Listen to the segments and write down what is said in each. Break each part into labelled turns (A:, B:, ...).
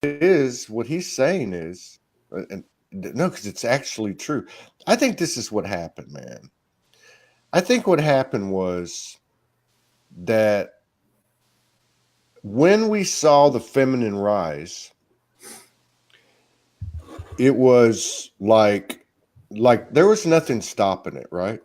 A: is, what he's saying is, and no, because it's actually true. I think this is what happened, man. I think what happened was that when we saw the feminine rise, it was like there was nothing stopping it, right?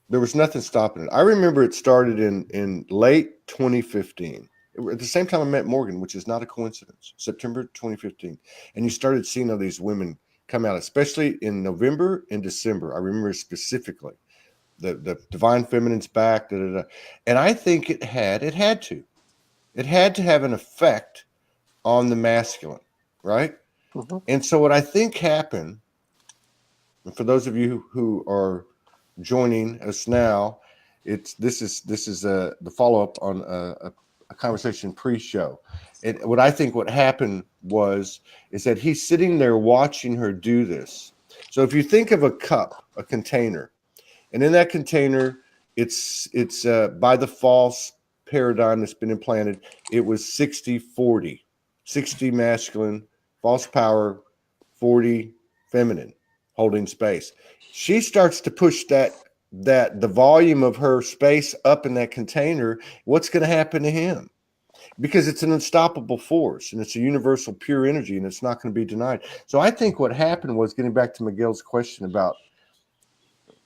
A: There was nothing stopping it. I remember it started in late 2015. At the same time I met Morgan, which is not a coincidence. September 2015, and you started seeing all these women come out, especially in November and December. I remember specifically the divine feminine's back, da, da, da. And I think it had to have an effect on the masculine, right?
B: Mm-hmm.
A: And so what I think happened, and for those of you who are joining us now, this is the follow up on a conversation pre-show. And what happened is that he's sitting there watching her do this. So if you think of a cup, a container, and in that container, it's by the false paradigm that's been implanted. It was 60-40, 60 masculine, false power, 40 feminine, holding space. She starts to push that the volume of her space up in that container. What's going to happen to him? Because it's an unstoppable force and it's a universal pure energy and it's not going to be denied. So I think what happened was, getting back to Miguel's question about,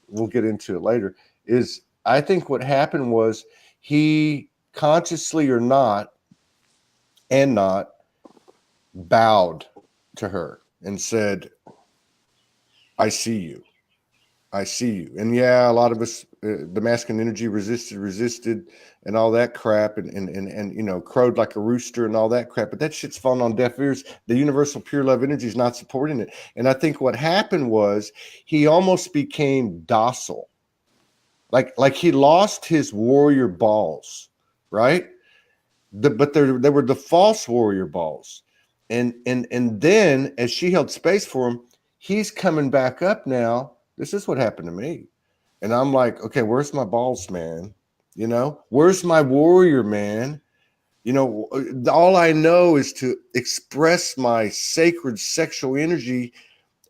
A: we'll get into it later, is I think what happened was he, consciously or not, and not, bowed to her and said, I see you. I see you. And yeah, a lot of us, the masculine energy resisted and all that crap, and crowed like a rooster and all that crap. But that shit's falling on deaf ears. The universal pure love energy is not supporting it. And I think what happened was he almost became docile. Like he lost his warrior balls, right? But there were the false warrior balls. And then as she held space for him, he's coming back up now. This is what happened to me. And I'm like, okay, where's my balls, man? Where's my warrior, man? All I know is to express my sacred sexual energy.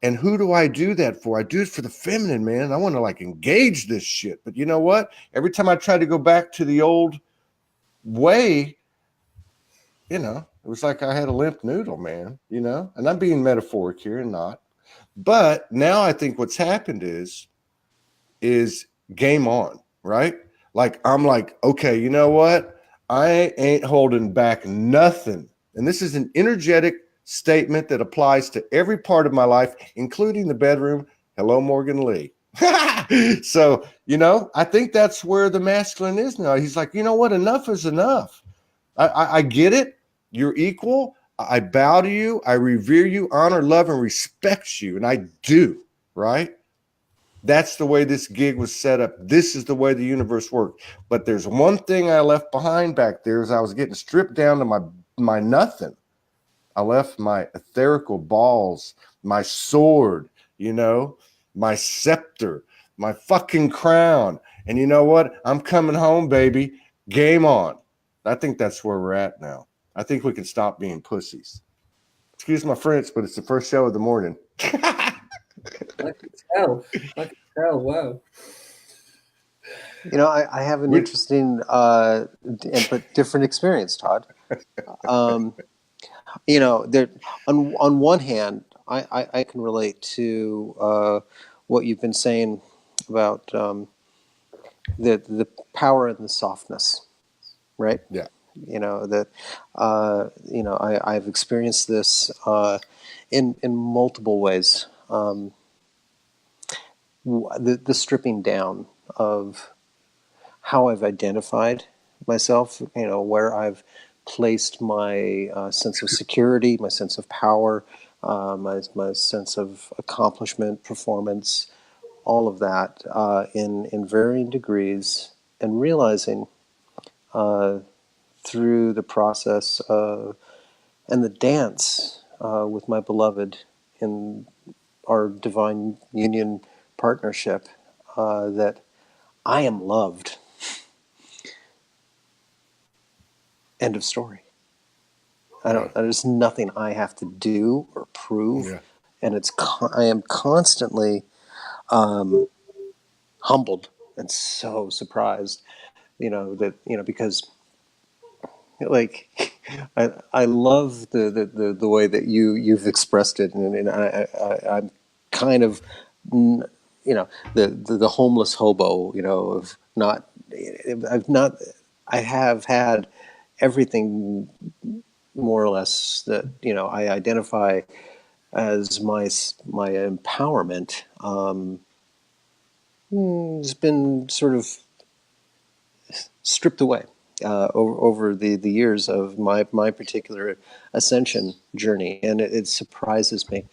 A: And who do I do that for? I do it for the feminine, man. I want to engage this shit. But you know what? Every time I try to go back to the old way, it was like I had a limp noodle, man, and I'm being metaphoric here and not. But now I think what's happened is game on, right? Like, I'm like, okay, you know what? I ain't holding back nothing. And this is an energetic statement that applies to every part of my life, including the bedroom. Hello, Morgan Lee. So, I think that's where the masculine is now. He's like, you know what? Enough is enough. I get it. You're equal. I bow to you. I revere you, honor, love, and respect you. And I do, right? That's the way this gig was set up. This is the way the universe worked. But there's one thing I left behind back there as I was getting stripped down to my nothing. I left my etherical balls, my sword, my scepter, my fucking crown. And you know what? I'm coming home, baby. Game on. I think that's where we're at now. I think we can stop being pussies. Excuse my French, but it's the first show of the morning.
C: I can tell. I can tell. Wow.
B: I have an interesting but different experience, Todd. There, on one hand, I can relate to what you've been saying about the power and the softness, right?
A: Yeah.
B: I've experienced this in multiple ways. The stripping down of how I've identified myself, where I've placed my sense of security, my sense of power, my sense of accomplishment, performance, all of that in varying degrees, and realizing through the process and the dance with my beloved in our divine union partnership that I am loved. End of story. There's nothing I have to do or prove,
A: Yeah.
B: and I am constantly humbled and so surprised, because like I love the way that you've expressed it, and I'm kind of the homeless hobo, of not I've not I have had everything more or less that I identify as my empowerment, has been sort of stripped away over the years of my particular ascension journey, and it surprises me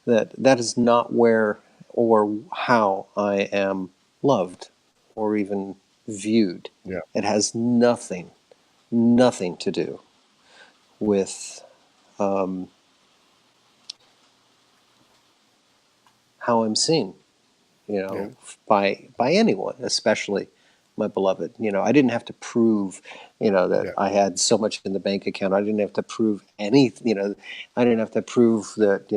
B: that that is not where or how I am loved or even viewed.
A: Yeah.
B: It has nothing to do with how I'm seen,
A: Yeah.
B: by anyone, especially my beloved. I didn't have to prove, that
A: Yeah.
B: I had so much in the bank account. I didn't have to prove anything. I didn't have to prove that,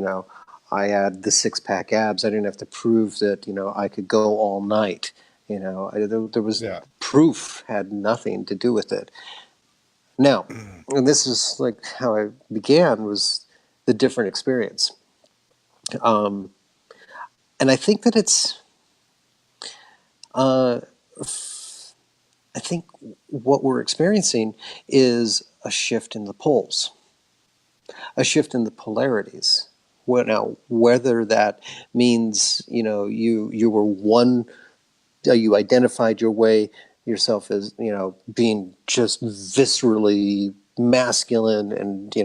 B: I had the six-pack abs. I didn't have to prove that, I could go all night. There was
A: Yeah.
B: proof had nothing to do with it. Now, and this is like how I began, was the different experience. And I think that uh, I think what we're experiencing is a shift in the poles, a shift in the polarities. Now, whether that means you were one, you identified yourself as being just viscerally masculine and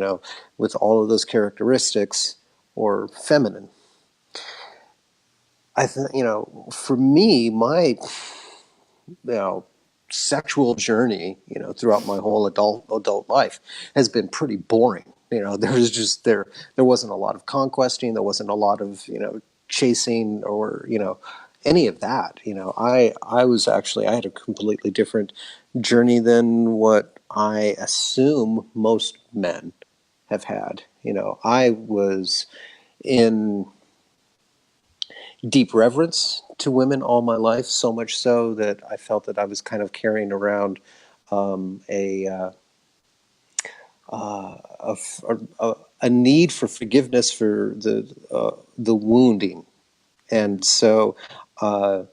B: with all of those characteristics, or feminine. I think for me, my sexual journey, throughout my whole adult life has been pretty boring. There wasn't a lot of conquesting, there wasn't a lot of chasing, or any of that. I had a completely different journey than what I assume most men have had. I was in deep reverence to women all my life, so much so that I felt that I was kind of carrying around a, a need for forgiveness for the wounding, and so my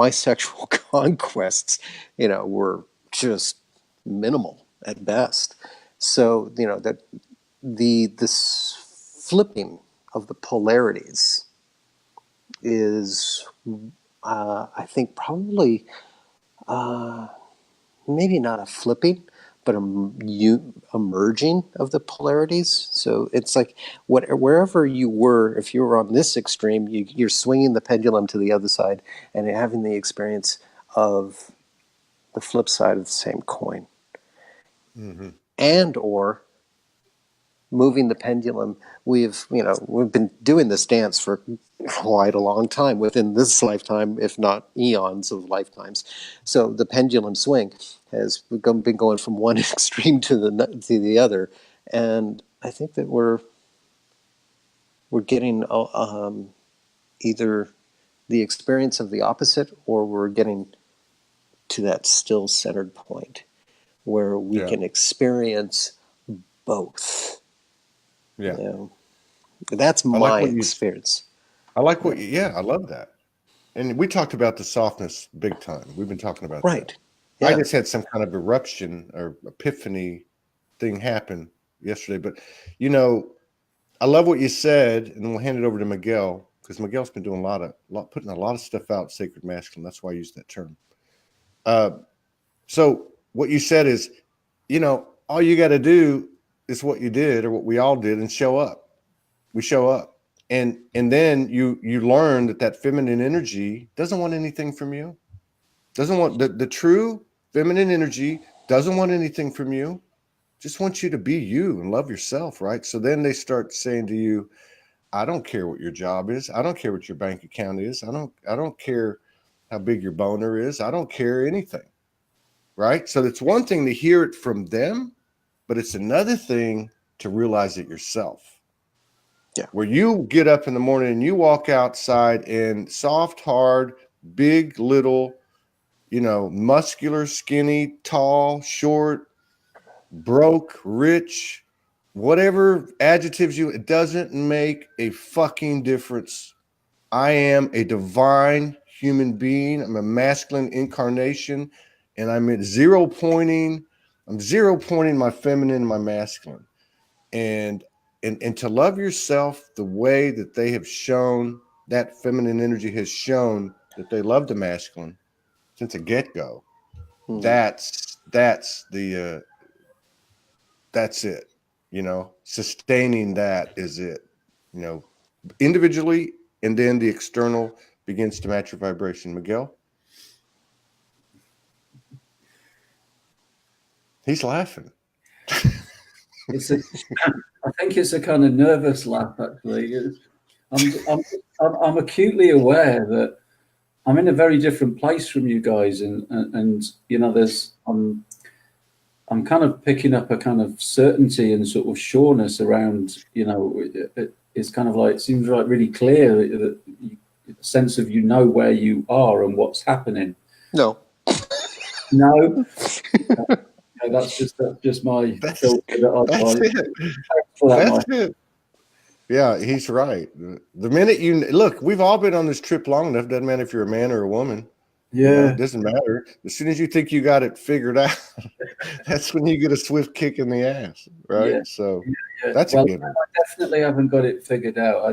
B: sexual conquests, were just minimal at best. So that this flipping of the polarities is, I think, probably maybe not a flipping, but a merging of the polarities. So it's like wherever you were, if you were on this extreme, you're swinging the pendulum to the other side and having the experience of the flip side of the same coin,
A: Mm-hmm.
B: and or moving the pendulum. We've been doing this dance for quite a long time, within this lifetime, if not eons of lifetimes. So the pendulum swing has been going from one extreme to the other, and I think that we're getting either the experience of the opposite, or we're getting to that still centered point where we
A: Yeah.
B: can experience both.
A: Yeah.
B: That's
A: I like
B: my
A: what you.
B: experience.
A: I like what you. Yeah, I love that. And we talked about the softness big time. We've been talking about that.
B: Right.
A: I
B: Yeah.
A: just had some kind of eruption or epiphany thing happen yesterday. But I love what you said, and we'll hand it over to Miguel, because Miguel's been doing putting a lot of stuff out, sacred masculine. That's why I use that term. So what you said is, all you got to do is what you did, or what we all did, and show up. We show up, and then you learn that feminine energy doesn't want anything from you. Doesn't want the true feminine energy doesn't want anything from you. Just wants you to be you and love yourself, right? So then they start saying to you, I don't care what your job is. I don't care what your bank account is. I don't care how big your boner is. I don't care anything. Right? So it's one thing to hear it from them, but it's another thing to realize it yourself.
B: Yeah.
A: Where you get up in the morning and you walk outside and soft, hard, big, little, muscular, skinny, tall, short, broke, rich, whatever adjectives it doesn't make a fucking difference. I am a divine human being. I'm a masculine incarnation, and I'm zero pointing my feminine and my masculine. And to love yourself the way that they have shown, that feminine energy has shown that they love the masculine since the get-go. That's it. Sustaining that is it. Individually, and then the external begins to match your vibration. Miguel? He's laughing.
C: I think it's a kind of nervous laugh, actually. I'm acutely aware that I'm in a very different place from you guys, and I'm kind of picking up a kind of certainty and sort of sureness around, it's kind of like, it seems like really clear that a sense of where you are and what's happening.
B: No.
C: That's just my
A: That's it. Yeah, he's right. The minute look, we've all been on this trip long enough. Doesn't matter if you're a man or a woman.
C: Yeah,
A: it doesn't matter. As soon as you think you got it figured out, that's when you get a swift kick in the ass, right?
C: Yeah.
A: So that's a given.
C: I definitely haven't got it figured out.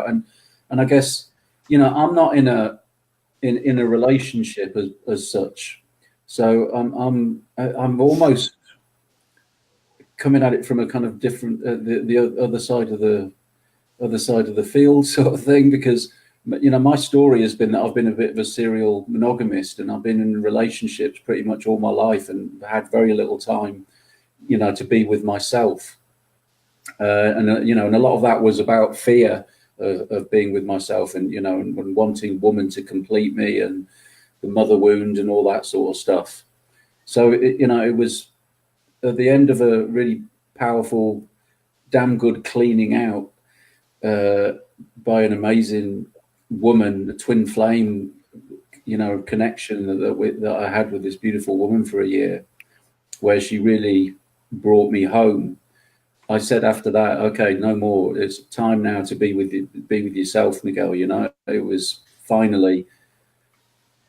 C: And I guess I'm not in a relationship as such. So I'm almost coming at it from a kind of different the other side of the field sort of thing, because my story has been that I've been a bit of a serial monogamist, and I've been in relationships pretty much all my life and had very little time to be with myself, and a lot of that was about fear of being with myself, and and wanting woman to complete me, and the mother wound and all that sort of stuff. So it was at the end of a really powerful, damn good cleaning out by an amazing woman, a twin flame, connection that I had with this beautiful woman for a year, where she really brought me home. I said after that, okay, no more. It's time now to be with yourself, Miguel. It was finally,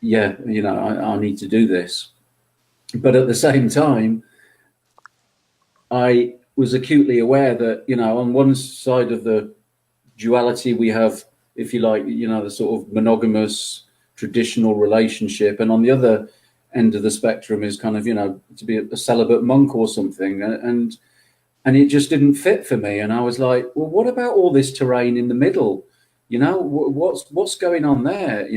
C: I need to do this. But at the same time, I was acutely aware that, on one side of the duality, we have, if you like, the sort of monogamous traditional relationship. And on the other end of the spectrum is kind of, to be a celibate monk or something. And it just didn't fit for me. And I was like, well, what about all this terrain in the middle? What's going on there?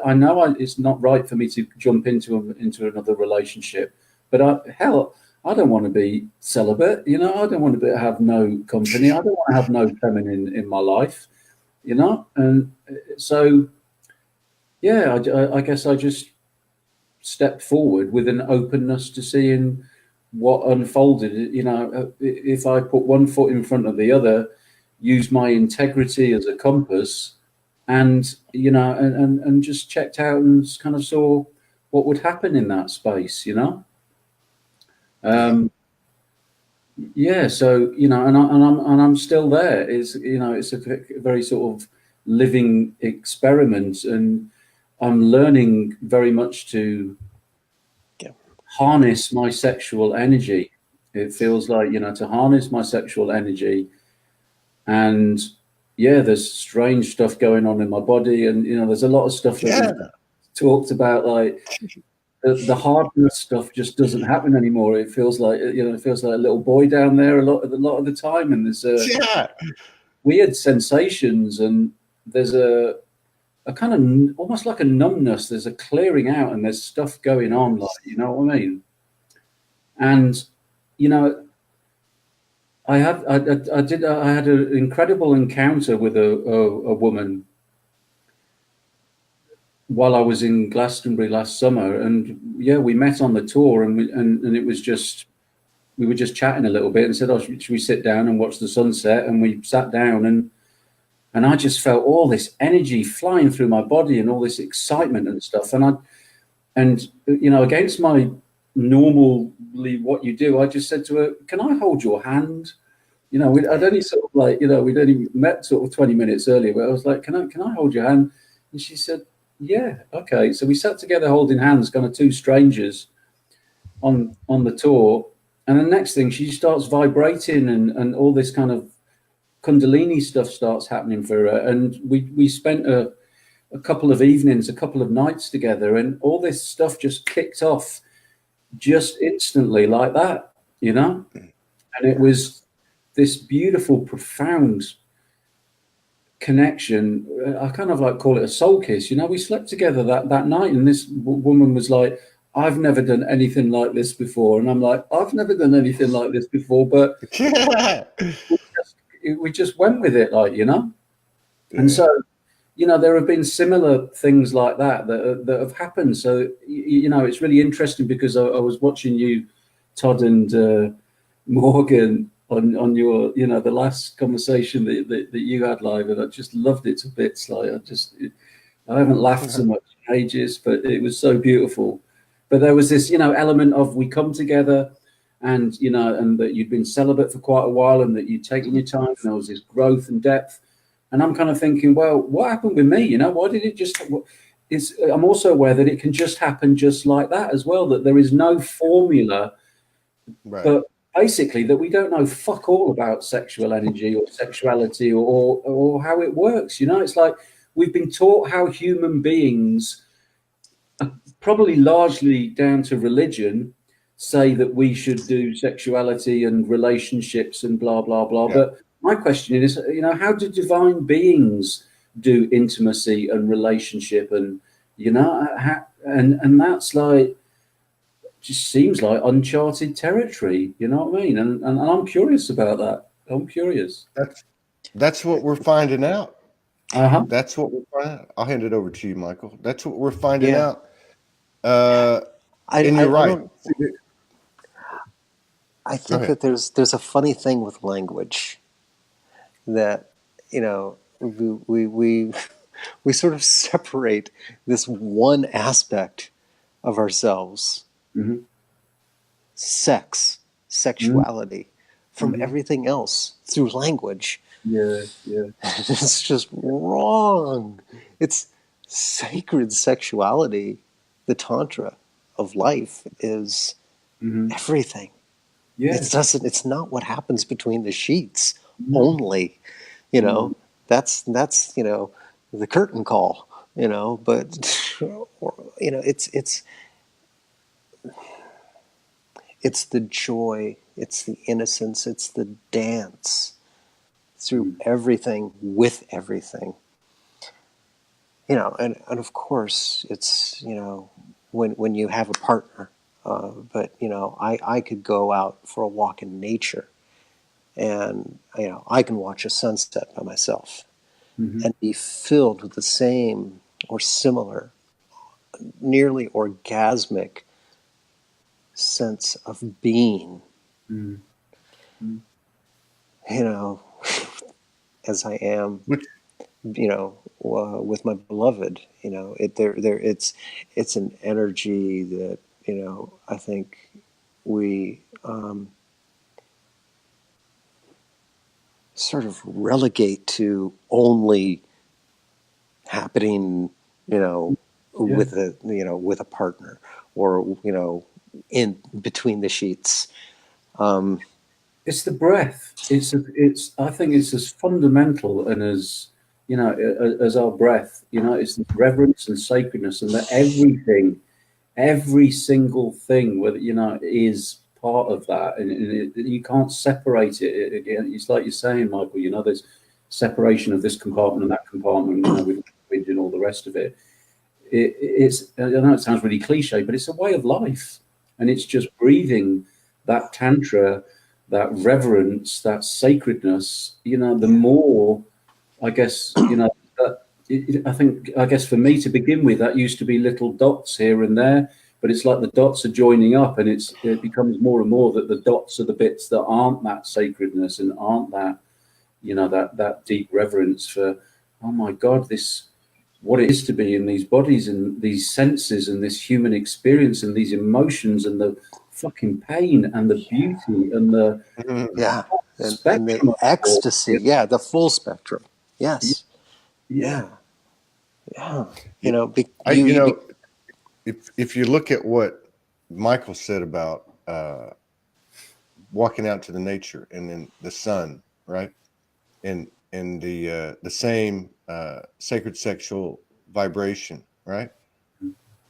C: I know it's not right for me to jump into another relationship, but I don't want to be celibate. I don't want to have no company. I don't want to have no feminine in my life. And so, I guess I just stepped forward with an openness to seeing what unfolded. If I put one foot in front of the other, use my integrity as a compass, and and just checked out and kind of saw what would happen in that space. So and I'm still there. It's a very sort of living experiment, and I'm learning very much to harness my sexual energy. It feels like to harness my sexual energy. And there's strange stuff going on in my body, and there's a lot of stuff that we talked about, like the hardness stuff just doesn't happen anymore. It feels like a little boy down there a lot of the time, and there's weird sensations, and there's a kind of almost like a numbness. There's a clearing out, and there's stuff going on, like what I mean. And I had an incredible encounter with a woman while I was in Glastonbury last summer, and we met on the tour, and it was just we were just chatting a little bit and said, oh, should we sit down and watch the sunset? And we sat down, and I just felt all this energy flying through my body and all this excitement and stuff. And you know, against my normally what you do, I just said to her, can I hold your hand? You know, I'd only sort of like, you know, we'd only met sort of 20 minutes earlier, but I was like, can I hold your hand? And she said, yeah, okay. So we sat together holding hands, kind of two strangers on the tour. And the next thing, she starts vibrating, and all this kind of Kundalini stuff starts happening for her. And we spent a couple of evenings, a couple of nights together, and all this stuff just kicked off just instantly like that, you know? And it was this beautiful, profound connection. I kind of like call it a soul kiss. You know, we slept together that night, and this woman was like, I've never done anything like this before. And I'm like, I've never done anything like this before, but we just went with it, like, you know? Yeah. And so, you know, there have been similar things like that have happened. So, you know, it's really interesting because I was watching you, Todd and Morgan, on your, you know, the last conversation that you had live, and I just loved it to bits. Like, I haven't laughed so much in ages, but it was so beautiful. But there was this, you know, element of we come together, and, you know, and that you'd been celibate for quite a while, and that you'd taken your time, and there was this growth and depth. And I'm kind of thinking, well, what happened with me? You know, why did it just? I'm also aware that it can just happen just like that as well. That there is no formula, right. But basically that we don't know fuck all about sexual energy or sexuality or how it works. You know, it's like we've been taught how human beings, probably largely down to religion, say that we should do sexuality and relationships and blah blah blah. Yeah. But my question is, you know, how do divine beings do intimacy and relationship, and, you know, and that's like, just seems like uncharted territory, you know what I mean? And I'm curious about that. I'm curious.
A: That's what we're finding out.
C: Uh-huh.
A: That's what we're finding out. I'll hand it over to you, Michael. That's what we're finding out. And you're right.
B: I think that there's a funny thing with language that, you know, we sort of separate this one aspect of ourselves, mm-hmm. Sexuality, mm-hmm. from everything else through language.
C: Yeah.
B: It's just wrong. It's sacred sexuality. The tantra of life is mm-hmm. everything. Yeah. It's not what happens between the sheets only, you know. Mm-hmm. That's you know, the curtain call, you know, but you know, it's the joy, it's the innocence, it's the dance through everything, with everything. You know, and of course it's, you know, when you have a partner, but, you know, I could go out for a walk in nature, and, you know, I can watch a sunset by myself, mm-hmm. and be filled with the same or similar, nearly orgasmic sense of being, mm-hmm. you know, as I am, you know, with my beloved. You know, it's an energy that, you know, I think we sort of relegate to only happening, you know, with a partner, or, you know, in between the sheets.
C: It's the breath. I think it's as fundamental and as, you know, as our breath. You know, it's the reverence and sacredness, and that every single thing, whether, you know, is part of that, and you can't separate it. Again, it's like you're saying, Michael. You know, there's separation of this compartment and that compartment. You know, with and all the rest of it. It's, I know it sounds really cliche, but it's a way of life, and it's just breathing that tantra, that reverence, that sacredness. You know, the more, I guess, you know, I guess for me to begin with, that used to be little dots here and there, but it's like the dots are joining up, and it becomes more and more that the dots are the bits that aren't that sacredness and aren't that, you know, that deep reverence for, oh my God, this, what it is to be in these bodies and these senses and this human experience and these emotions and the fucking pain and the beauty and the
B: Yeah. And the
C: spectrum of it.
B: ecstasy. Yeah. The full spectrum. Yes.
C: Yeah.
B: Yeah. Yeah.
A: Yeah.
B: You,
A: If you look at what Michael said about walking out to the nature and then the sun, right, and the same sacred sexual vibration, right,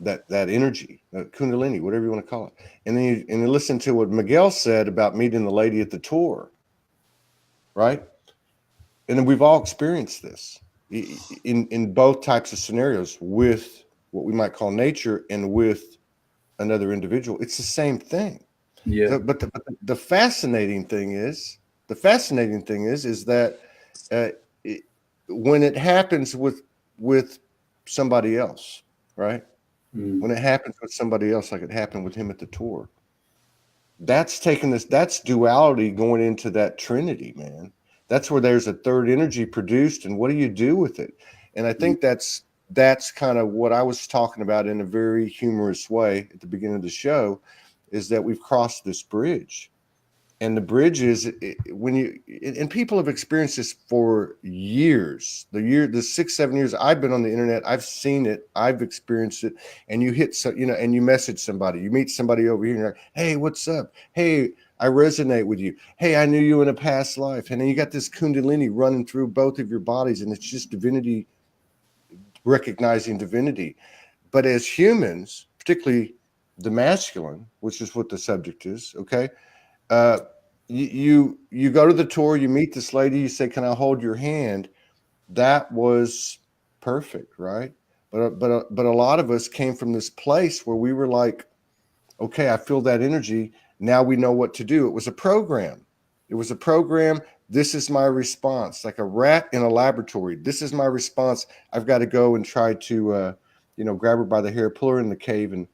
A: that energy, kundalini, whatever you want to call it, and then you listen to what Miguel said about meeting the lady at the tour, right, and then we've all experienced this in both types of scenarios with what we might call nature and with another individual. It's the same thing.
C: Yeah.
A: But the fascinating thing is that uh, it, when it happens with somebody else, right? When it happens with somebody else, like it happened with him at the tour, that's duality going into that trinity, man. That's where there's a third energy produced, and what do you do with it? And I think that's kind of what I was talking about in a very humorous way at the beginning of the show, is that we've crossed this bridge. And the bridge is when you, and people have experienced this for years, the 6-7 years I've been on the internet, I've seen it, I've experienced it. And you hit and you message somebody, you meet somebody over here and you're like, hey, what's up? Hey, I resonate with you. Hey, I knew you in a past life. And then you got this kundalini running through both of your bodies, and it's just divinity, recognizing divinity. But as humans, particularly the masculine, which is what the subject is, okay, you go to the tour, you meet this lady, you say, can I hold your hand? That was perfect, right? But a lot of us came from this place where we were like, okay, I feel that energy, now we know what to do. It was a program. This is my response, like a rat in a laboratory. This is my response. I've got to go and try to grab her by the hair, pull her in the cave, and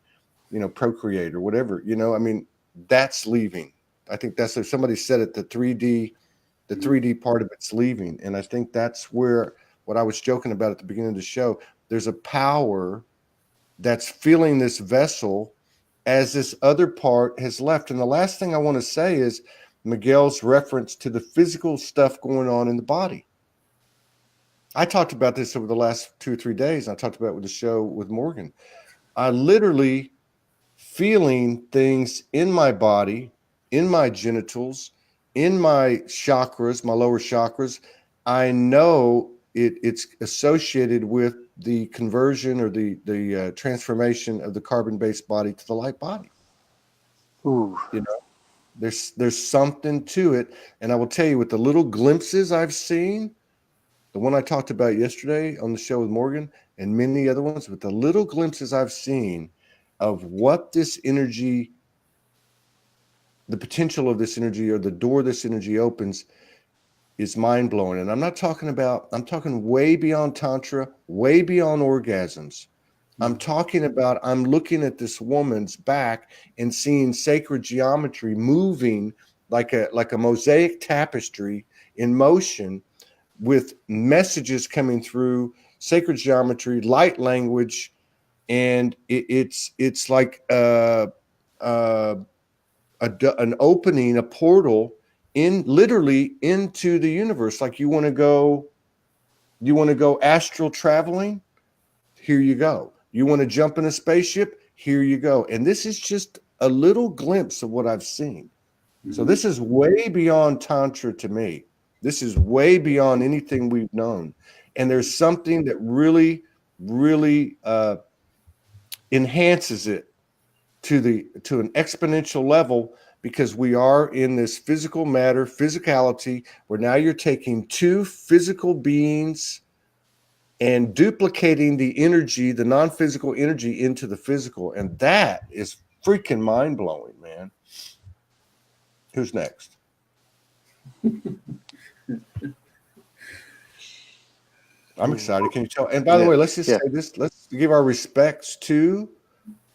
A: procreate or whatever. I mean, that's leaving. I think that's, if somebody said it, the 3D part of it's leaving. And I think that's where, what I was joking about at the beginning of the show, there's a power that's filling this vessel as this other part has left. And the last thing I want to say is Miguel's reference to the physical stuff going on in the body. I talked about this over the last 2 or 3 days. I talked about it with the show with Morgan. I literally feeling things in my body, in my genitals, in my chakras, my lower chakras. I know it's associated with the conversion or the transformation of the carbon-based body to the light body.
B: ooh.
A: There's something to it. And I will tell you, with the little glimpses I've seen, the one I talked about yesterday on the show with Morgan and many other ones, with the little glimpses I've seen of what this energy, the potential of this energy, or the door this energy opens, is mind-blowing. And I'm talking way beyond tantra, way beyond orgasms. I'm looking at this woman's back and seeing sacred geometry moving like a mosaic tapestry in motion, with messages coming through, sacred geometry, light language. And it's like an opening, a portal literally into the universe. Like you want to go astral traveling, here you go. You want to jump in a spaceship, here you go. And this is just a little glimpse of what I've seen. So this is way beyond tantra to me. This is way beyond anything we've known. And there's something that really, really enhances it to an exponential level, because we are in this physical matter, physicality, where now you're taking two physical beings and duplicating the energy, the non-physical energy, into the physical. And that is freaking mind-blowing, man. Who's next? I'm excited. Can you tell? And by the way, let's just say this. Let's give our respects to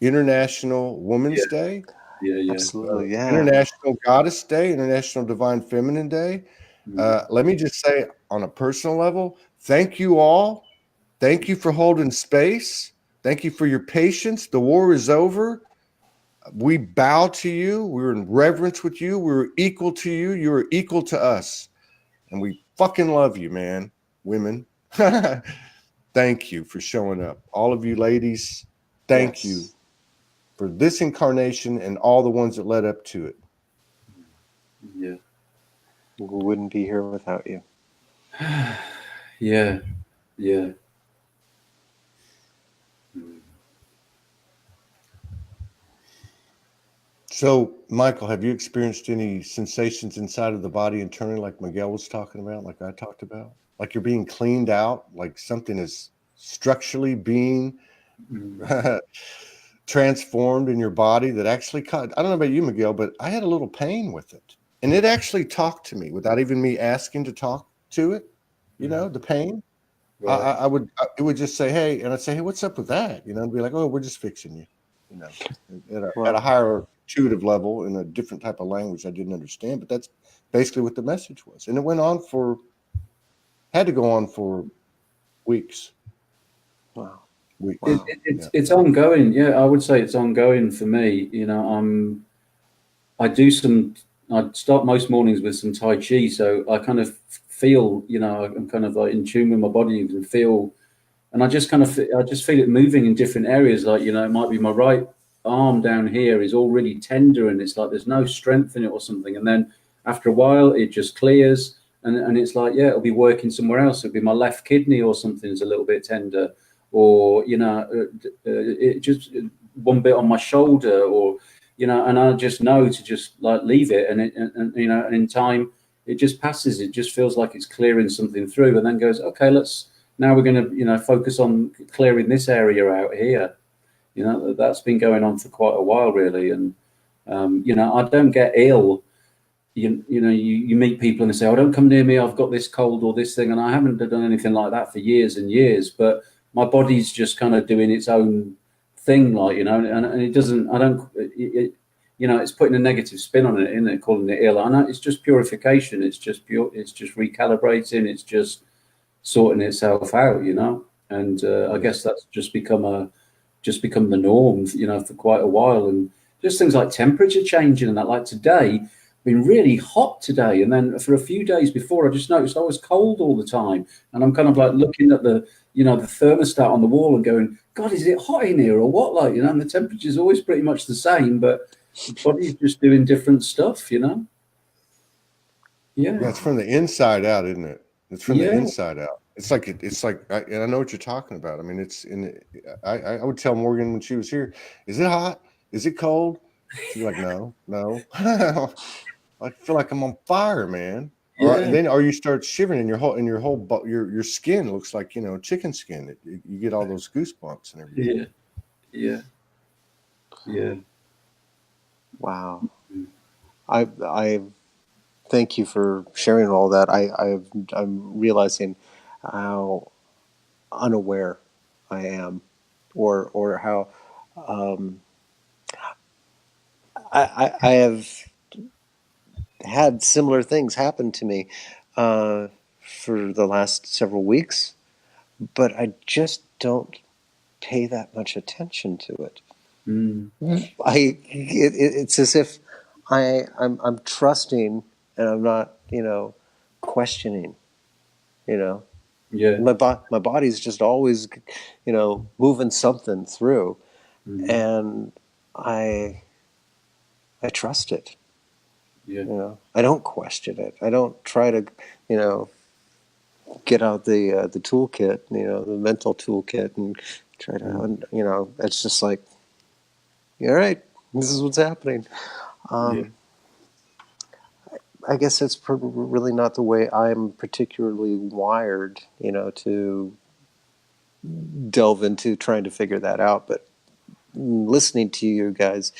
A: International Women's
C: Yeah.
A: Day,
C: Yeah.
B: Absolutely, yeah.
A: International Goddess Day, International Divine Feminine Day.
C: Mm.
A: Let me just say on a personal level, thank you all. Thank you for holding space. Thank you for your patience. The war is over. We bow to you. We're in reverence with you. We're equal to you. You're equal to us. And we fucking love you, man. Women. Thank you for showing up. All of you ladies, thank you
B: Yes.
A: for this incarnation and all the ones that led up to it.
C: Yeah.
B: We wouldn't be here without you.
C: Yeah. Yeah.
A: So, Michael, have you experienced any sensations inside of the body internally, like Miguel was talking about, like I talked about? Like you're being cleaned out, like something is structurally being transformed in your body that actually caught. I don't know about you, Miguel, but I had a little pain with it. And it actually talked to me without even me asking to talk to it, the pain.
C: Right.
A: It would just say, hey, and I'd say, hey, what's up with that? And be like, oh, we're just fixing you, at a
B: Wow.
A: higher intuitive level in a different type of language I didn't understand. But that's basically what the message was. And it had to go on for weeks.
B: Wow.
A: Weeks.
B: Wow.
C: It's ongoing. Yeah, I would say it's ongoing for me. I start most mornings with some Tai Chi, so I kind of feel, I'm kind of like in tune with my body and feel, and I just feel it moving in different areas. Like, it might be my right arm down here is all really tender and it's like there's no strength in it or something. And then after a while, it just clears and it's like, yeah, it'll be working somewhere else. It'll be my left kidney or something is a little bit tender, or, it just one bit on my shoulder, or, and I just know to just like leave it. And in time, it just passes. It just feels like it's clearing something through and then goes, okay, now we're going to, focus on clearing this area out here. That's been going on for quite a while, really. And, I don't get ill. You meet people and they say, oh, don't come near me. I've got this cold or this thing. And I haven't done anything like that for years and years. But my body's just kind of doing its own thing, like, and it doesn't, I don't, it's putting a negative spin on it, isn't it? Calling it ill. I know it's just purification. It's just recalibrating. It's just sorting itself out, and I guess that's just become the norm, for quite a while. And just things like temperature changing and that, like today, been really hot today, and then for a few days before, I just noticed I was cold all the time, and I'm kind of like looking at the thermostat on the wall and going, God, is it hot in here or what? Like, and the temperature's always pretty much the same, but the body's just doing different stuff, Yeah.
A: Yeah, it's from the inside out, isn't it? It's from the inside out. It's like and I know what you're talking about. I mean, I would tell Morgan when she was here, is it hot? Is it cold? She'd be like, no. I feel like I'm on fire, man.
C: Yeah.
A: Or you start shivering and your skin looks like, chicken skin. You get all those goosebumps and everything.
C: Yeah.
B: Wow. I thank you for sharing all that. I'm realizing how unaware I am, or how I have had similar things happen to me for the last several weeks, but I just don't pay that much attention to it. It's as if I'm trusting and I'm not, questioning,
C: Yeah.
B: My body's just always, moving something through, and I trust it.
C: Yeah.
B: I don't question it. I don't try to, get out the toolkit, the mental toolkit, and try to, it's just like, all right, this is what's happening. I guess that's really not the way I'm particularly wired, to delve into trying to figure that out. But listening to you guys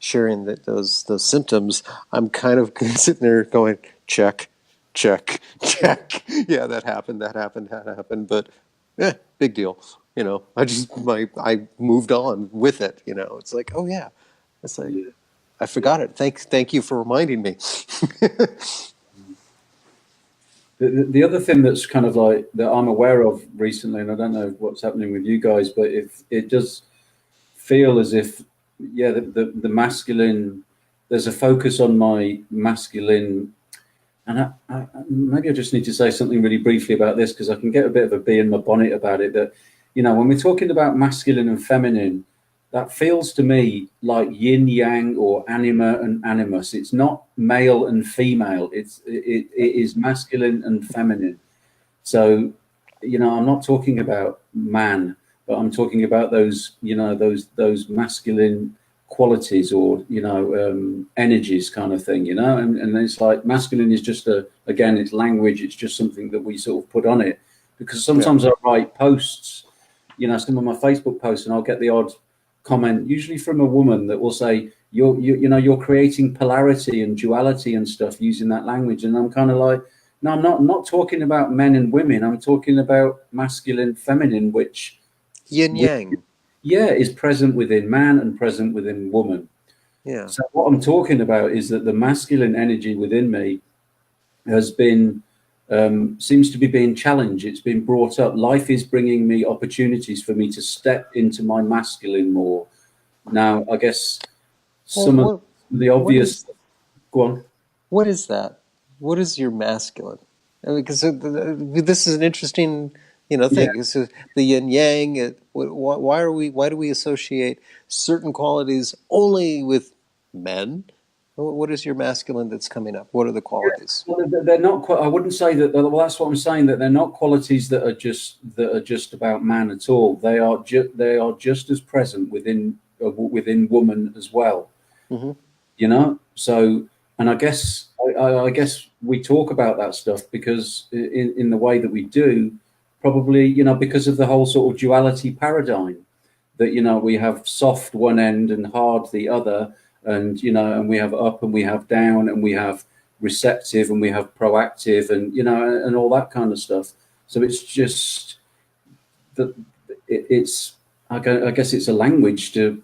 B: sharing those symptoms, I'm kind of sitting there going, check. Yeah, that happened. But big deal. you know, I moved on with it. You know, it's like, oh yeah, it's like
C: Yeah.
B: I forgot it. Thank you for reminding me.
C: The other thing that's kind of like that I'm aware of recently, and I don't know what's happening with you guys, but if it does feel as if, yeah, the masculine, there's a focus on my masculine, and maybe I just need to say something really briefly about this because I can get a bit of a bee in my bonnet about it. That, you know, when we're talking about masculine and feminine, that feels to me like yin yang or anima and animus. It's not male and female. It is masculine and feminine. So, you know, I'm not talking about man, but I'm talking about those, you know, those masculine qualities or, you know, energies kind of thing, you know. And it's like masculine is just again, it's language. It's just something that we sort of put on it, because sometimes I write posts, you know, some of my Facebook posts, and I'll get the odd comment, usually from a woman, that will say, you know, you're creating polarity and duality and stuff using that language. And I'm kind of like, no, I'm not talking about men and women. I'm talking about masculine, feminine, which
B: Yin yang.
C: yeah, is present within man and present within woman.
B: Yeah.
C: So what I'm talking about is that the masculine energy within me has been seems to be being challenged. It's been brought up. Life is bringing me opportunities for me to step into my masculine more. Now, I guess some of the obvious. Go on.
B: What is that? What is your masculine? I mean, because this is an interesting, you know, thing.
C: Yeah.
B: This is the yin yang. Why do we associate certain qualities only with men? What is your masculine that's coming up? What are the qualities?
C: Well, they're not quite. I wouldn't say that. Well, that's what I'm saying. That they're not qualities that are just about man at all. They are just as present within woman as well.
B: Mm-hmm.
C: You know. So, and I guess we talk about that stuff because in the way that we do, probably, you know, because of the whole sort of duality paradigm, that, you know, we have soft one end and hard the other. And, you know, and we have up and we have down and we have receptive and we have proactive and, you know, and all that kind of stuff. So it's just that it's, I guess it's a language to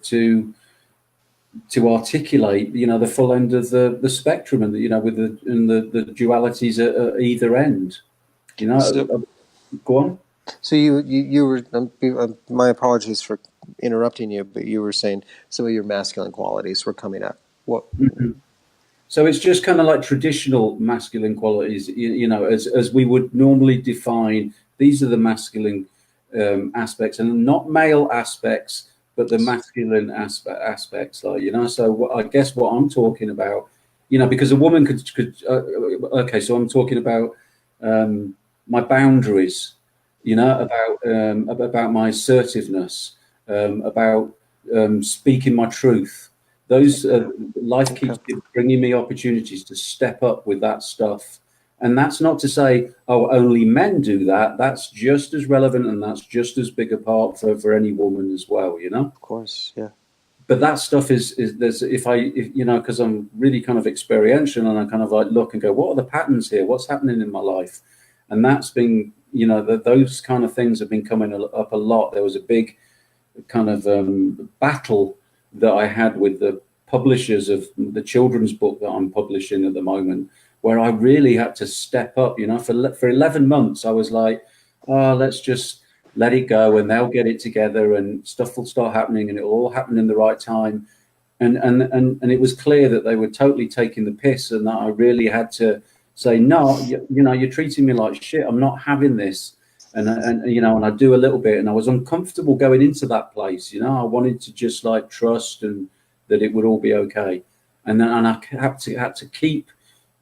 C: articulate, you know, the full end of the spectrum, and, you know, with the dualities at either end, you know.
B: So,
C: go on.
B: So you were, my apologies for interrupting you, but you were saying some of your masculine qualities were coming up. What?
C: Mm-hmm. So it's just kind of like traditional masculine qualities, you know, as we would normally define. These are the masculine aspects, and not male aspects, but the masculine aspects, like, you know. So I guess what I'm talking about, you know, because a woman could okay, so I'm talking about my boundaries, you know, about my assertiveness, about speaking my truth. Those life keeps bringing me opportunities to step up with that stuff. And that's not to say, oh, only men do that. That's just as relevant, and that's just as big a part for any woman as well, you know.
B: Of course, yeah.
C: But that stuff is there's if you know, because I'm really kind of experiential, and I kind of like look and go, what are the patterns here? What's happening in my life? And that's been, you know, those kind of things have been coming up a lot. There was a big kind of battle that I had with the publishers of the children's book that I'm publishing at the moment, where I really had to step up. You know, for 11 months, I was like, oh, let's just let it go, and they'll get it together, and stuff will start happening, and it will all happen in the right time. And it was clear that they were totally taking the piss, and that I really had to say, no, you know, you're treating me like shit. I'm not having this. And you know, and I do a little bit, and I was uncomfortable going into that place. You know, I wanted to just like trust and that it would all be okay. And then I had to keep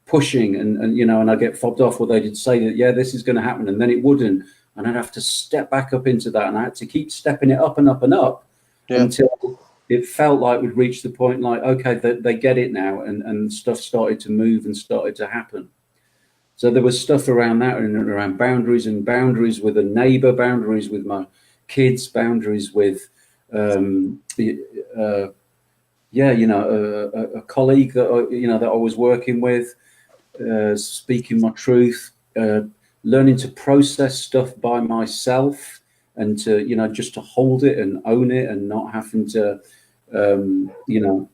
C: pushing, and you know, and I get fobbed off, or they did say that, yeah, this is going to happen, and then it wouldn't, and I'd have to step back up into that, and I had to keep stepping it up and up and up, yeah, until it felt like we'd reached the point like, okay, they get it now, and stuff started to move and started to happen. So there was stuff around that, and around boundaries, and boundaries with a neighbor, boundaries with my kids, boundaries with, yeah, you know, a colleague that, you know, that I was working with, speaking my truth, learning to process stuff by myself, and to, you know, just to hold it and own it and not having to, you know,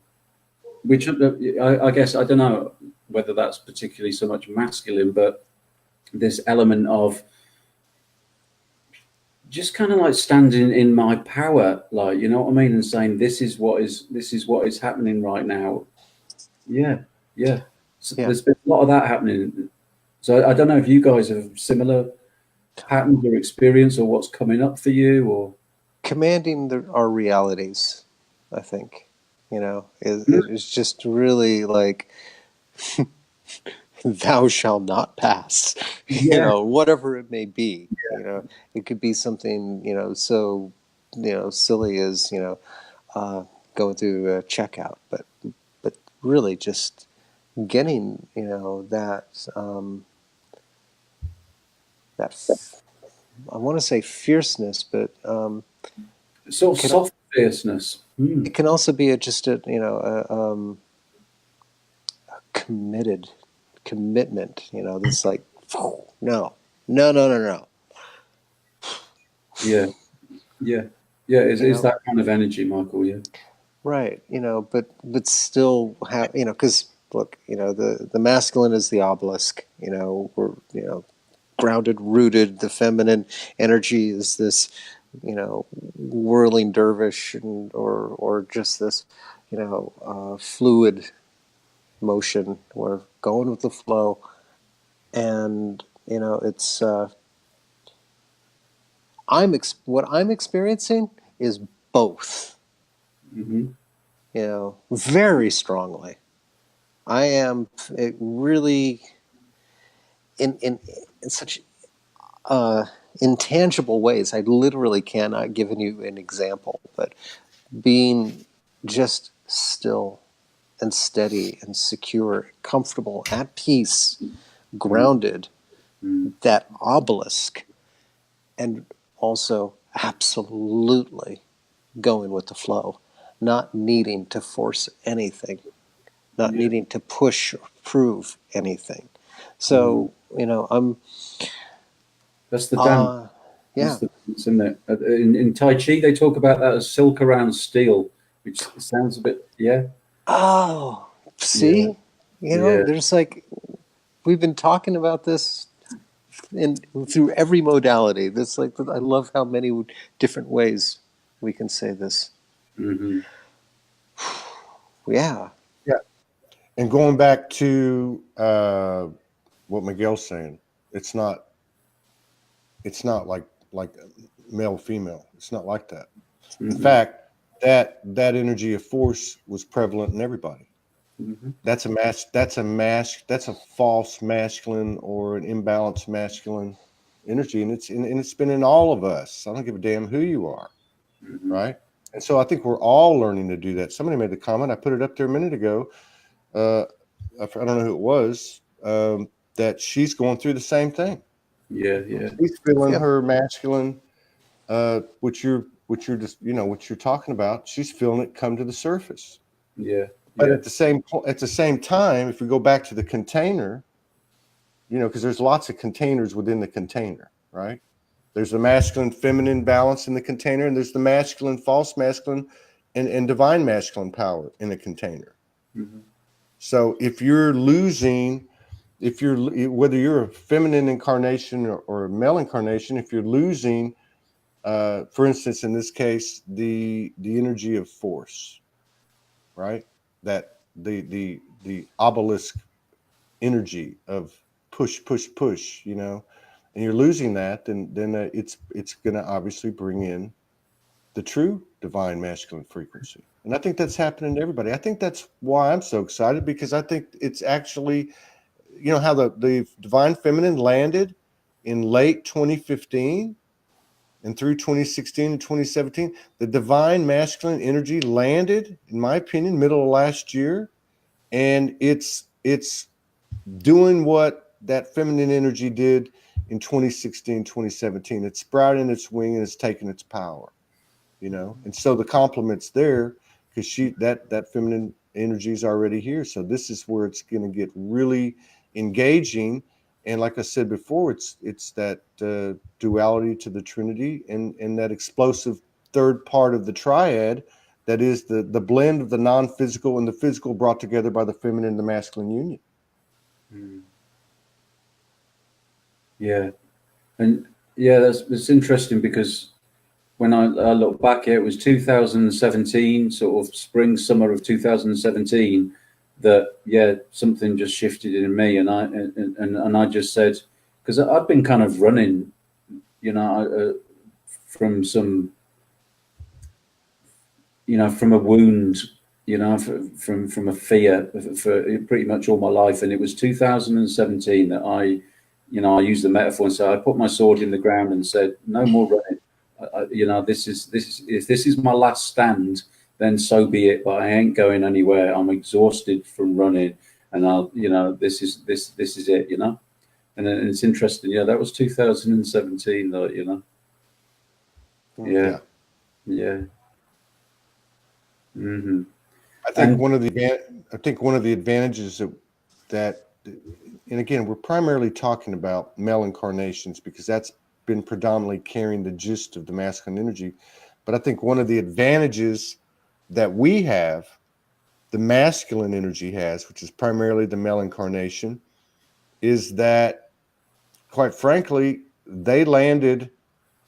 C: which I guess, I don't know whether that's particularly so much masculine, but this element of just kind of like standing in my power, like, you know what I mean, and saying this is what is happening right now. Yeah, yeah. So
B: Yeah.
C: there's been a lot of that happening. So I don't know if you guys have similar patterns or experience, or what's coming up for you, or
B: Commanding our realities, I think, you know, is just really like, thou shalt not pass, you
C: yeah,
B: know, whatever it may be. You know, it could be something, you know, so, you know, silly as, you know, going through a checkout, but really just getting, you know, that I want to say fierceness, but
C: sort of
B: can,
C: soft fierceness.
B: it can also be just a, you know, commitment, you know, that's like, oh, no, no, no, no, no,
C: Yeah, yeah, yeah.
B: you
C: Is
B: know,
C: that kind of energy, Michael? Yeah.
B: right, you know, but still have, you know, because look, you know, the masculine is the obelisk, you know, we're, you know, grounded, rooted. The feminine energy is this, you know, whirling dervish, or just this, you know, fluid motion. We're going with the flow, and you know, it's what I'm experiencing is both.
C: Mm-hmm.
B: You know, very strongly. I am really in such intangible ways. I literally cannot give you an example, but being just still and steady and secure, comfortable, at peace, grounded,
C: Mm-hmm.
B: that obelisk, and also absolutely going with the flow, not needing to force anything, not
C: Yeah.
B: needing to push or prove anything.
C: Mm-hmm.
B: So, you know, I'm,
C: That's the dance. That's
B: yeah.
C: the dance, isn't it? In Tai Chi, they talk about that as silk around steel, which sounds a bit, yeah,
B: Oh,
C: yeah,
B: see, you know,
C: yeah,
B: there's like, we've been talking about this in through every modality. This, like, I love how many different ways we can say this.
C: mm-hmm.
B: Yeah,
A: Yeah. And going back to what Miguel's saying, it's not like male female. It's not like that. In
C: Mm-hmm.
A: fact, that energy of force was prevalent in everybody.
C: Mm-hmm.
A: That's a false masculine or an imbalanced masculine energy, and it's been in all of us. I don't give a damn who you are,
C: Mm-hmm.
A: right? And so I think we're all learning to do that. Somebody made the comment. I put it up there a minute ago. I don't know who it was. That she's going through the same thing.
C: Yeah, yeah,
A: She's feeling
B: yeah,
A: her masculine, which you're just, you know, what you're talking about. She's feeling it come to the surface.
C: yeah,
A: But
C: yeah.
A: at the same time, if we go back to the container, you know, because there's lots of containers within the container, right? There's the masculine, feminine balance in the container, and there's the masculine, false masculine, and divine masculine power in the container.
C: Mm-hmm.
A: So if you're losing, if you're whether you're a feminine incarnation or a male incarnation, if you're losing, for instance, in this case, the energy of force, right? That the obelisk energy of push, push, push, you know, and you're losing that, then it's going to obviously bring in the true divine masculine frequency. And I think that's happening to everybody. I think that's why I'm so excited, because I think it's actually, you know, how the divine feminine landed in late 2015 and through 2016 and 2017. The divine masculine energy landed, in my opinion, middle of last year, and it's doing what that feminine energy did in 2016, 2017. It's sprouting its wing and it's taking its power, you know. And so the complement's there, because that feminine energy is already here. So this is where it's going to get really engaging And like I said before, it's that duality to the Trinity, and that explosive third part of the triad, that is the blend of the non-physical and the physical brought together by the feminine and the masculine union.
C: Yeah, and yeah, that's interesting, because when I look back here, it was 2017, sort of spring, summer of 2017, that something just shifted in me, and I just said, because I've been kind of running, from some, from a wound, from a fear for pretty much all my life, and it was 2017 that I used the metaphor and said, I put my sword in the ground and said, no more running. This is if this is my last stand, then so be it. But I ain't going anywhere. I'm exhausted from running, and this is it. And then it's interesting. Yeah, that was 2017. Though. Yeah. Mm-hmm.
A: I think one of the advantages that, and again, we're primarily talking about male incarnations because that's been predominantly carrying the gist of the masculine energy. But I think one of the advantages that we have, the masculine energy has, which is primarily the male incarnation, is that, quite frankly, they landed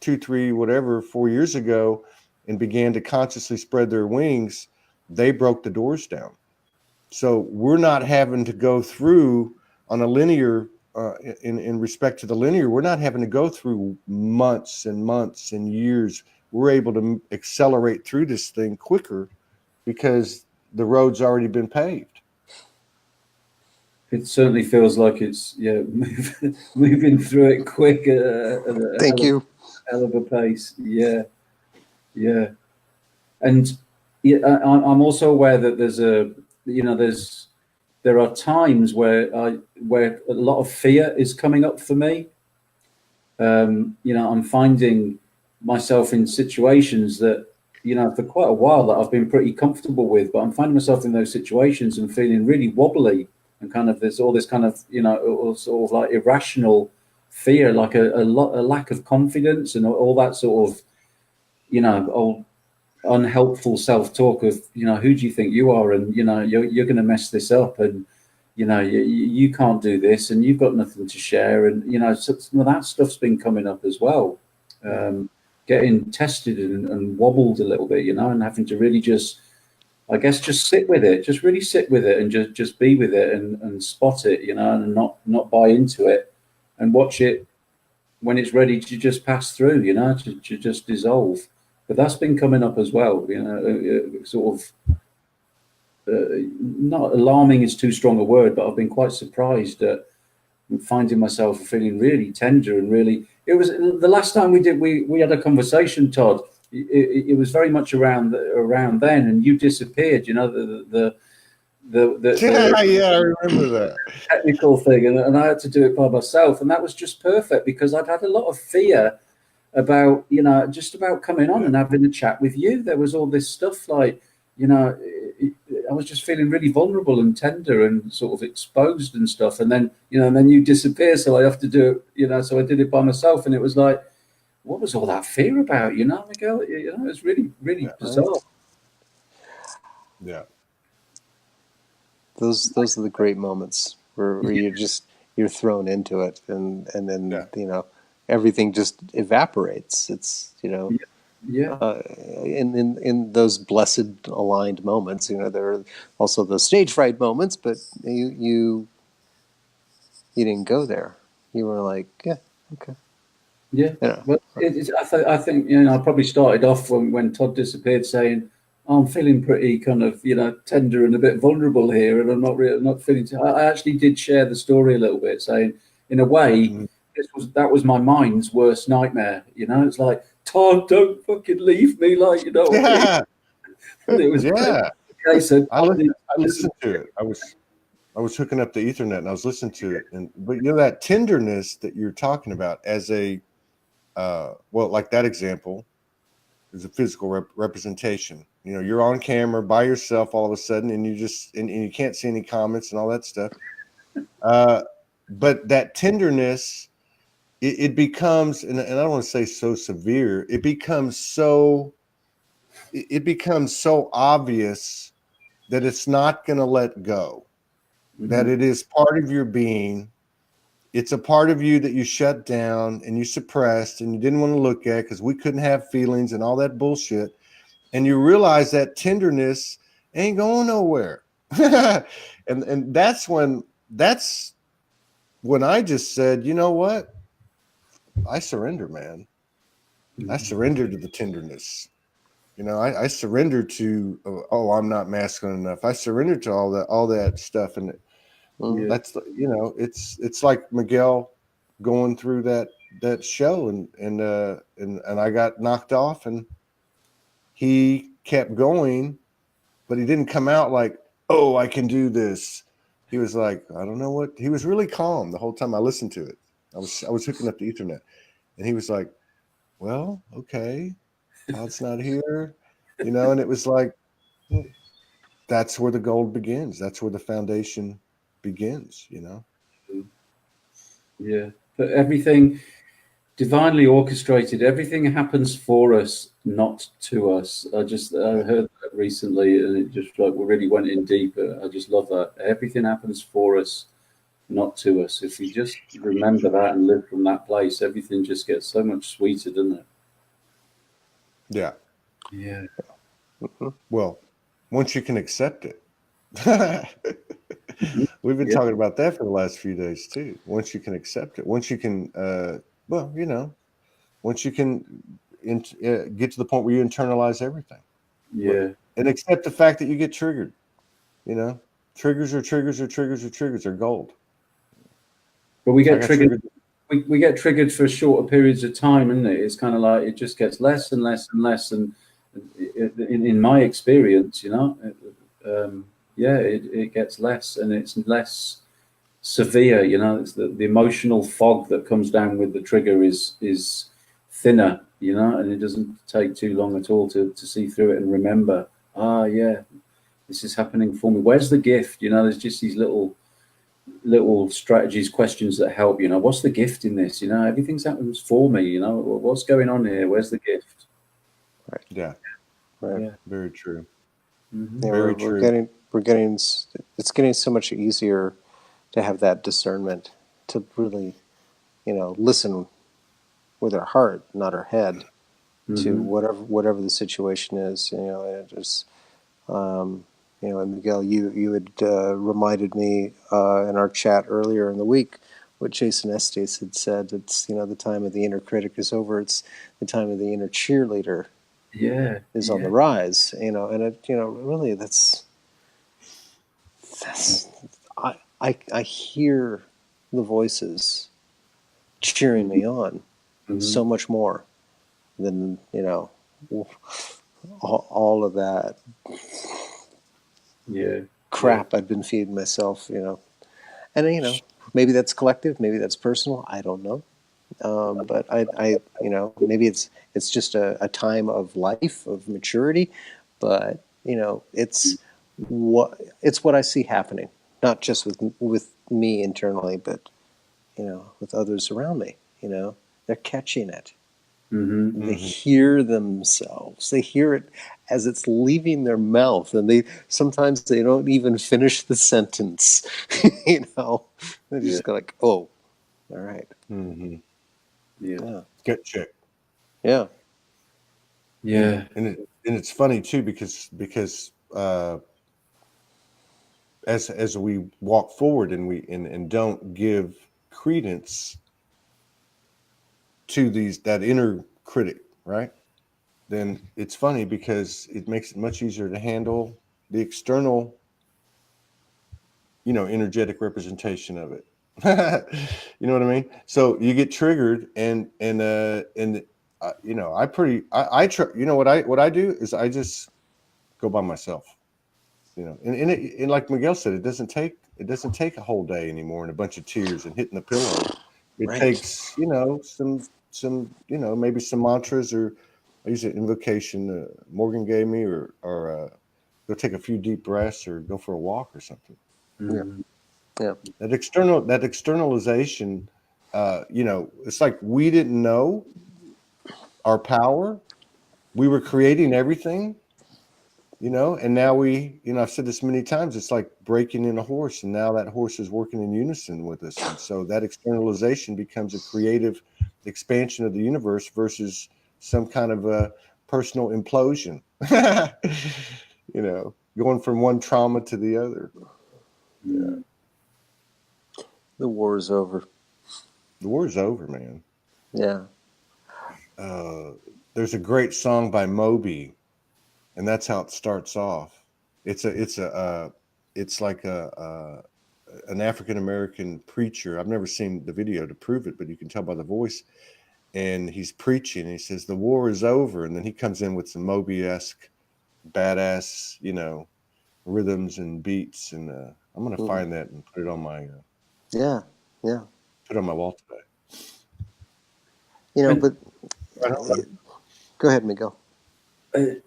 A: 2, 3, whatever, 4 years ago and began to consciously spread their wings. They broke the doors down. So we're not having to go through on a linear, in respect to the linear, we're not having to go through months and months and years. We're able to accelerate through this thing quicker because the road's already been paved.
C: It certainly feels like it's moving through it quick at a
B: Thank you.
C: hell of a pace. Yeah. And I'm also aware that there are times where a lot of fear is coming up for me. I'm finding myself in situations that, for quite a while, that I've been pretty comfortable with, but I'm finding myself in those situations and feeling really wobbly, and kind of there's all this kind of, sort of like irrational fear, like a lack of confidence, and all that sort of, old unhelpful self-talk of, who do you think you are, and you're going to mess this up, and you can't do this, and you've got nothing to share, and some of that stuff's been coming up as well, getting tested and wobbled a little bit, and having to really just sit with it, just really sit with it, and just be with it, and spot it, and not buy into it, and watch it when it's ready to just pass through, to just dissolve. But that's been coming up as well, sort of, not alarming is too strong a word, but I've been quite surprised at finding myself feeling really tender, and really, it was the last time we had a conversation, Todd. It was very much around then, and you disappeared. The
A: I remember that
C: technical thing, and I had to do it by myself, and that was just perfect, because I'd had a lot of fear about, just about coming on and having a chat with you. There was all this stuff, like, I was just feeling really vulnerable and tender and sort of exposed and stuff, and then you disappear, so I have to do it, so I did it by myself, and it was like, what was all that fear about, Miguel? It was really, really bizarre.
A: Yeah.
B: Those are the great moments where you're thrown into it, and then everything just evaporates. It's in those blessed aligned moments, there are also the stage fright moments, but you didn't go there. You were like, yeah, okay.
C: Yeah, but I think I probably started off when Todd disappeared, saying, I'm feeling pretty kind of tender and a bit vulnerable here, and I'm not feeling. I actually did share the story a little bit, saying, in a way, that was my mind's worst nightmare. It's like, Todd, don't fucking leave me, like,
A: Yeah.
C: And it was okay. So
A: I listened to it. I was hooking up the Ethernet and I was listening to it, but that tenderness that you're talking about as a like that example is a physical representation. You're on camera by yourself all of a sudden, and you just and you can't see any comments and all that stuff. but that tenderness, it becomes, and I don't want to say so severe, it becomes so obvious that it's not going to let go, that it is part of your being. It's a part of you that you shut down and you suppressed and you didn't want to look at because we couldn't have feelings and all that bullshit. And you realize that tenderness ain't going nowhere. and that's when I just said, you know what? I surrender, man. I surrender to the tenderness. You know, I surrender to, oh, I'm not masculine enough. I surrender to all that stuff. And
B: Mhm.
A: that's, you know, it's like Miguel going through that show and I got knocked off and he kept going, but he didn't come out like, oh, I can do this. He was like, I don't know what. He was really calm the whole time I listened to it. I was hooking up the Ethernet, and he was like, well, okay, Todd's not here, you know. And it was like, well, that's where the gold begins. That's where the foundation begins, you know.
C: Yeah, but everything divinely orchestrated. Everything happens for us, not to us. I heard that recently, and it just like really went in deep. I just love that. Everything happens for us, not to us. If we just remember that and live from that place, everything just gets so much sweeter, doesn't it?
A: Yeah.
C: Yeah.
A: Well, once you can accept it. We've been
C: Yeah.
A: talking about that for the last few days too. Once you can accept it, once you can, well, you know, once you can get to the point where you internalize everything,
C: Yeah.
A: and accept the fact that you get triggered. You know, triggers are gold.
C: But we
A: I
C: get
A: got
C: triggered.
A: triggered.
C: We get triggered for shorter periods of time, isn't it? It's kind of like it just gets less and less and less. And in my experience, you know, yeah, it gets less and it's less severe. You know, it's the emotional fog that comes down with the trigger is thinner. You know, and it doesn't take too long at all to see through it and remember. Ah, yeah, this is happening for me. Where's the gift? You know, there's just these little strategies, questions that help. You know, what's the gift in this? You know, everything's happens for me. You know, what's going on here? Where's the gift?
B: Right.
A: Yeah,
B: Right.
C: Yeah.
A: very true.
C: Mm-hmm.
B: Yeah,
A: Very
B: we're
A: true.
B: getting it's getting so much easier to have that discernment, to really, listen with our heart, not our head, to
C: Mm-hmm.
B: whatever the situation is. And it just, and Miguel, you had reminded me in our chat earlier in the week what Jason Estes had said. It's, the time of the inner critic is over. It's the time of the inner cheerleader
C: Yeah.
B: is on the rise. And it, really that's I hear the voices cheering me on
C: Mm-hmm.
B: so much more than all of that
C: Yeah.
B: crap I've been feeding myself. And maybe that's collective, maybe that's personal. I don't know, but I maybe it's just a time of life of maturity, but it's what I see happening, not just with me internally, but with others around me. They're catching it.
C: Mm-hmm.
B: They hear themselves. They hear it as it's leaving their mouth, and sometimes they don't even finish the sentence. They
C: Yeah.
B: just go like, "Oh, all right,
A: Mm-hmm.
C: Yeah.
B: yeah,
A: Get checked.
B: yeah,
C: Yeah.
A: And it's funny too because as we walk forward and and don't give credence to that inner critic, right? Then it's funny because it makes it much easier to handle the external, energetic representation of it. You know what I mean? So you get triggered I try, what I do is I just go by myself, and like Miguel said, it doesn't take a whole day anymore and a bunch of tears and hitting the pillow. It
B: right,
A: takes, maybe some mantras, or I use an invocation Morgan gave me, or go take a few deep breaths or go for a walk or something.
B: yeah,
C: Mm-hmm.
B: Yeah.
A: That externalization, it's like we didn't know our power. We were creating everything, and now I've said this many times, it's like breaking in a horse, and now that horse is working in unison with us. And so that externalization becomes a creative expansion of the universe versus some kind of a personal implosion, going from one trauma to the other. Yeah.
B: The war is over.
A: The war's over, man.
B: Yeah.
A: There's a great song by Moby, and that's how it starts off. It's like an African American preacher. I've never seen the video to prove it, but you can tell by the voice. And he's preaching. And he says the war is over, and then he comes in with some Moby-esque, badass, rhythms and beats. And I'm gonna find that and put it on my put it on my wall today.
B: But go ahead, Miguel.
C: There's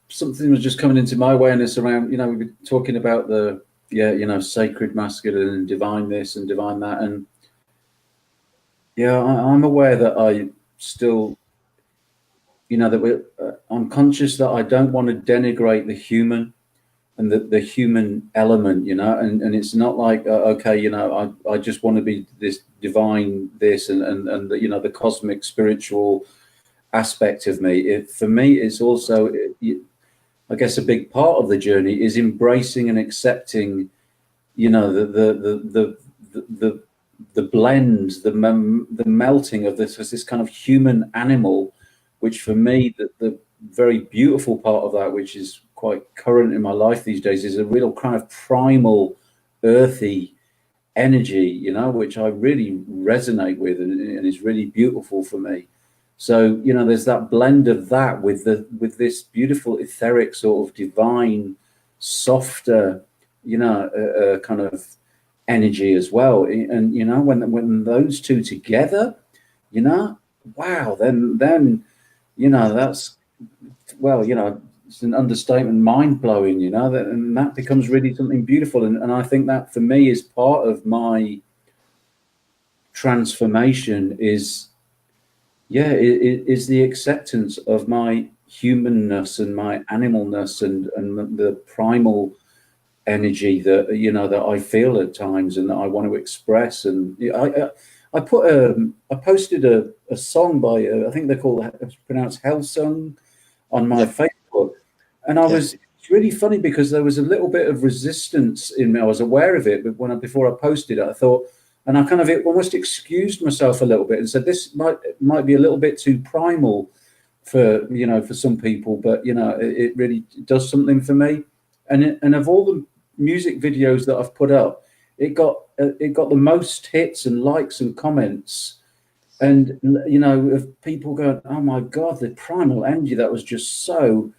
C: something was just coming into my awareness around, we were talking about the sacred masculine and divine this and divine that, and I'm aware that I still, that I'm conscious that I don't want to denigrate the human and the human element, and it's not like I just want to be this divine this and the cosmic spiritual aspect of me. For me, it's also, I guess, a big part of the journey is embracing and accepting, the blend, the melting of this kind of human animal, which for me, the very beautiful part of that, which is quite current in my life these days, is a real kind of primal, earthy energy, which I really resonate with and is really beautiful for me. So, there's that blend of that with this beautiful etheric sort of divine, softer, kind of energy as well. And, when those two together, wow, then, that's, it's an understatement, mind blowing, and that becomes really something beautiful. And I think that for me is part of my transformation is the acceptance of my humanness and my animalness and the primal energy that that I feel at times and that I want to express. And I posted a song by I think they're called, it's pronounced Hellsong, on my Facebook, and it's really funny because there was a little bit of resistance in me. I was aware of it, but before I posted it, I thought. And I kind of almost excused myself a little bit and said, this might be a little bit too primal for some people, but it really does something for me. And of all the music videos that I've put up, it got the most hits and likes and comments, and of people going, oh my God, the primal energy, that was just so,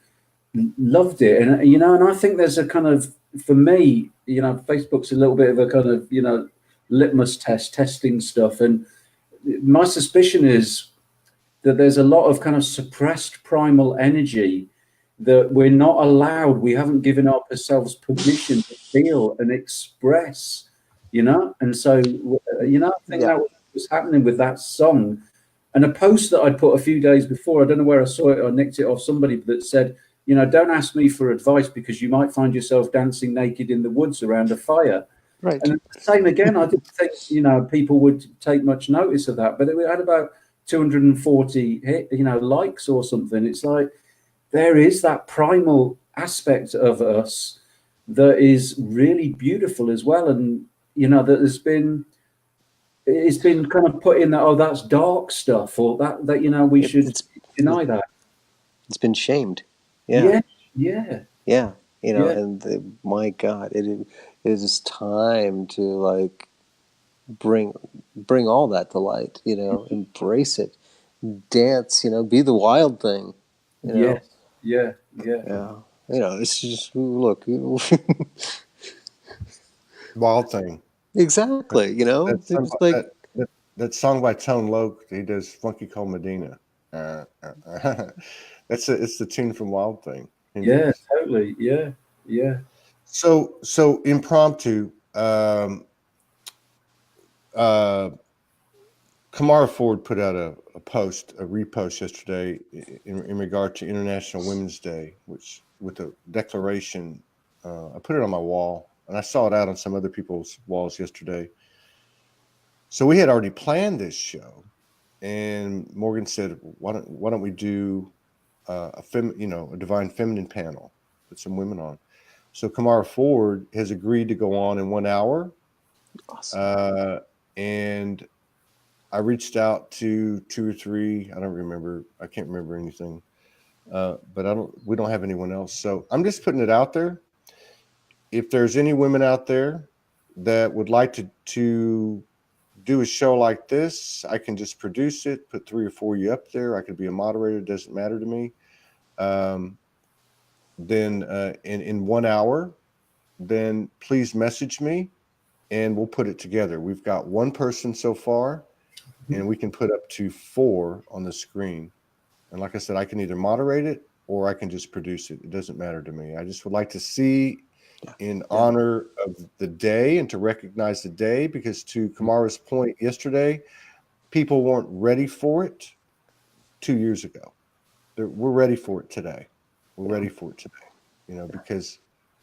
C: loved it. And and I think there's a kind of, for me, Facebook's a little bit of a kind of litmus testing stuff, and my suspicion is that there's a lot of kind of suppressed primal energy that we're not allowed, we haven't given ourselves permission to feel and express, and so I think that was happening with that song. And a post that I put a few days before, I don't know where I saw it, I nicked it off somebody, that said, don't ask me for advice because you might find yourself dancing naked in the woods around a fire.
B: Right.
C: And the same again, I didn't think, people would take much notice of that, but we had about 240 likes or something. It's like, there is that primal aspect of us that is really beautiful as well. And, that it's been kind of put in that, oh, that's dark stuff, or that we should deny that.
B: It's been shamed.
C: Yeah.
B: And my God, it is time to like bring all that to light, embrace it, dance, be the wild thing,
C: Yeah.
B: It's just, look,
A: Wild thing.
B: Exactly. It's like
A: that song by Tone Loc, he does Funky Cold Medina. It's the tune from Wild Thing.
C: Yeah, totally. Yeah.
A: So impromptu. Uh, Kamara Ford put out a repost yesterday in regard to International Women's Day, which with a declaration. I put it on my wall, and I saw it out on some other people's walls yesterday. So we had already planned this show, and Morgan said, "Why don't we do a divine feminine panel, put some women on?" So Kamara Ford has agreed to go on in 1 hour,
B: Awesome.
A: and I reached out to 2 or 3. I don't remember. I can't remember anything. But we don't have anyone else. So I'm just putting it out there. If there's any women out there that would like to do a show like this, I can just produce it, put 3 or 4 of you up there. I could be a moderator. It doesn't matter to me. Then in 1 hour, then please message me and we'll put it together. We've got 1 person so far, and we can put up to 4 on the screen. And like I said, I can either moderate it or I can just produce it. It doesn't matter to me. I just would like to see, in honor of the day and to recognize the day, because to Kamara's point yesterday, people weren't ready for it 2 years ago. We're ready for it today. We're ready for it today,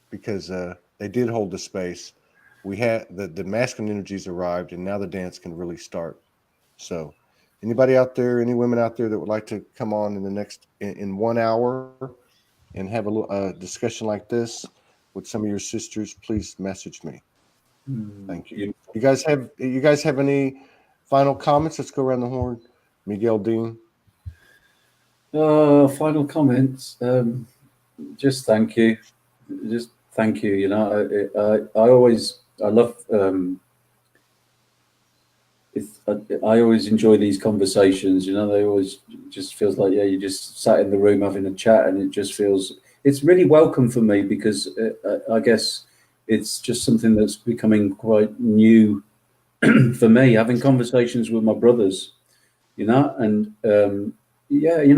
A: because they did hold the space. We had the masculine energies arrived, and now the dance can really start. So anybody out there, any women out there that would like to come on in the next in 1 hour and have a little discussion like this with some of your sisters, please message me. Thank you. You guys have any final comments? Let's go around the horn. Miguel, Dean.
C: Final comments. Just thank you. Just thank you. I love. I always enjoy these conversations. They always just feels like you just sat in the room having a chat, and it just feels it's really welcome for me, because I guess it's just something that's becoming quite new for me, having conversations with my brothers, and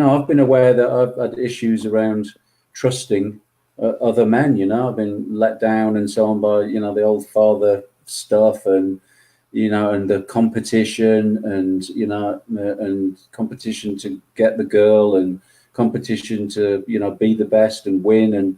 C: I've been aware that I've had issues around trusting other men. I've been let down and so on by the old father stuff, and and the competition, and and competition to get the girl, and competition to be the best and win. And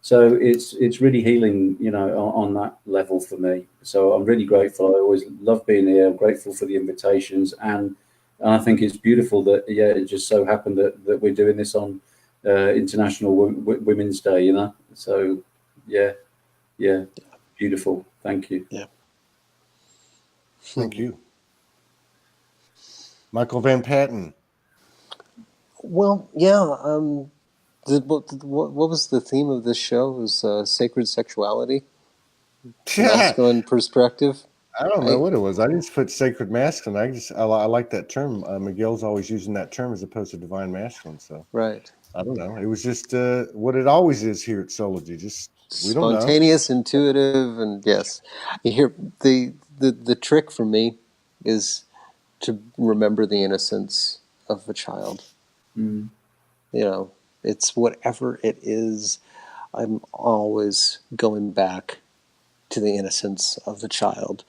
C: so it's really healing on that level for me. So I'm really grateful. I always love being here. I'm grateful for the invitations, and I think it's beautiful that it just so happened that we're doing this on International Women's Day. So yeah, beautiful. Thank you.
B: Yeah.
A: Thank you. Michael Van Patten.
B: Well, yeah. What was the theme of this show? It was sacred sexuality. Masculine perspective.
A: I don't know what it was. I just put sacred masculine. I like that term. Miguel's always using that term as opposed to divine masculine. So
B: Right.
A: I don't know. It was just what it always is here at Soulogy. Just we don't know.
B: Spontaneous, intuitive, and yes. You hear the trick for me is to remember the innocence of a child.
C: Mm.
B: It's whatever it is. I'm always going back to the innocence of the child.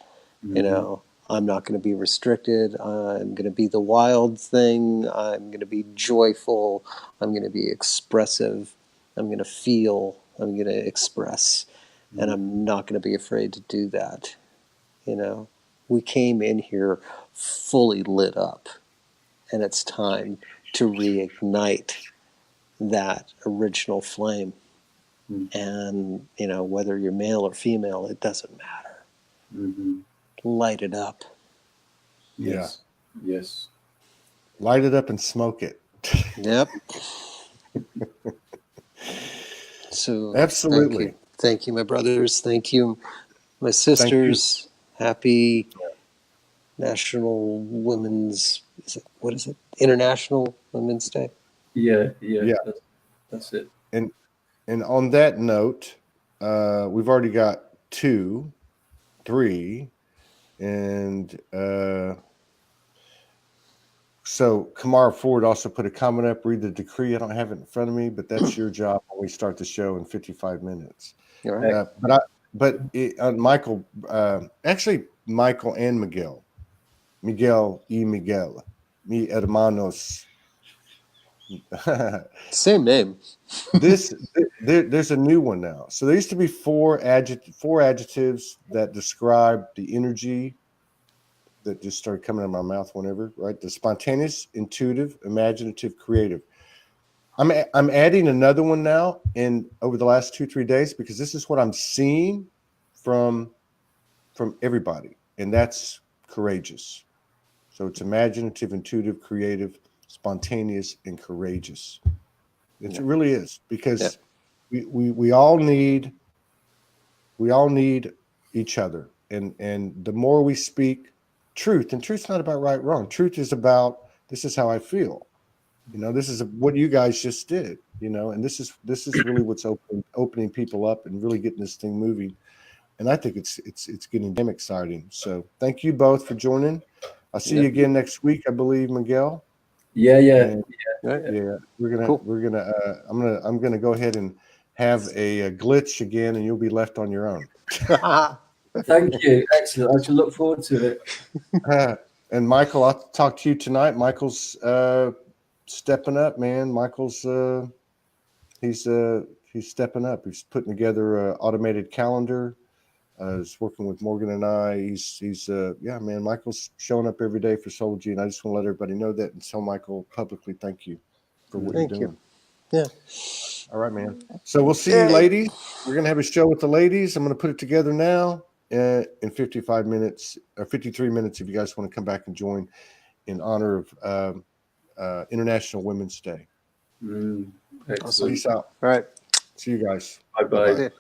C: Mm-hmm.
B: I'm not going to be restricted. I'm going to be the wild thing. I'm going to be joyful. I'm going to be expressive. I'm going to feel. I'm going to express. And I'm not going to be afraid to do that. We came in here fully lit up, and it's time to reignite that original flame. And whether you're male or female, it doesn't matter.
C: Mm-hmm.
B: Light it up.
C: Yes.
A: Light it up and smoke it.
B: Yep. So
A: absolutely.
B: Thank you, my brothers. Thank you, my sisters. Happy National Women's. What is it? International Women's Day.
C: Yeah. That's it.
A: And on that note, we've already got 2, 3, and so Kamara Ford also put a comment up. Read the decree. I don't have it in front of me, but that's your job when we start the show in 55 minutes.
B: All right.
A: Michael, actually Michael and Miguel, Miguel, mi hermanos.
B: Same name.
A: There's a new one now. So there used to be four adjectives that describe the energy that just started coming out of my mouth whenever, right? The spontaneous, intuitive, imaginative, creative. I'm adding another one now over the last 2-3 days, because this is what I'm seeing from everybody, and that's courageous. So it's imaginative, intuitive, creative, spontaneous, and courageous. It really is, because we all need each other, and the more we speak truth, and truth's not about right, wrong. Truth is about, this is how I feel. This is what you guys just did. And this is really what's opening people up and really getting this thing moving. And I think it's getting damn exciting. So thank you both for joining. I'll see you again next week, I believe, Miguel.
C: Yeah.
A: Yeah. I'm gonna go ahead and have a glitch again, and you'll be left on your own.
C: Thank you. Excellent. I shall look forward to it.
A: And Michael, I'll talk to you tonight. Michael's stepping up, man. Michael's he's stepping up. He's putting together an automated calendar. He's working with Morgan and I. He's man. Michael's showing up every day for Soulogy, and I just want to let everybody know that, and tell Michael publicly thank you for what you're doing.
B: Yeah.
A: All right, man. So we'll see you, ladies. We're gonna have a show with the ladies. I'm gonna put it together now in 55 minutes or 53 minutes. If you guys want to come back and join in honor of International Women's Day.
C: Excellent.
A: Peace out.
B: All right.
A: See you guys.
C: Bye-bye.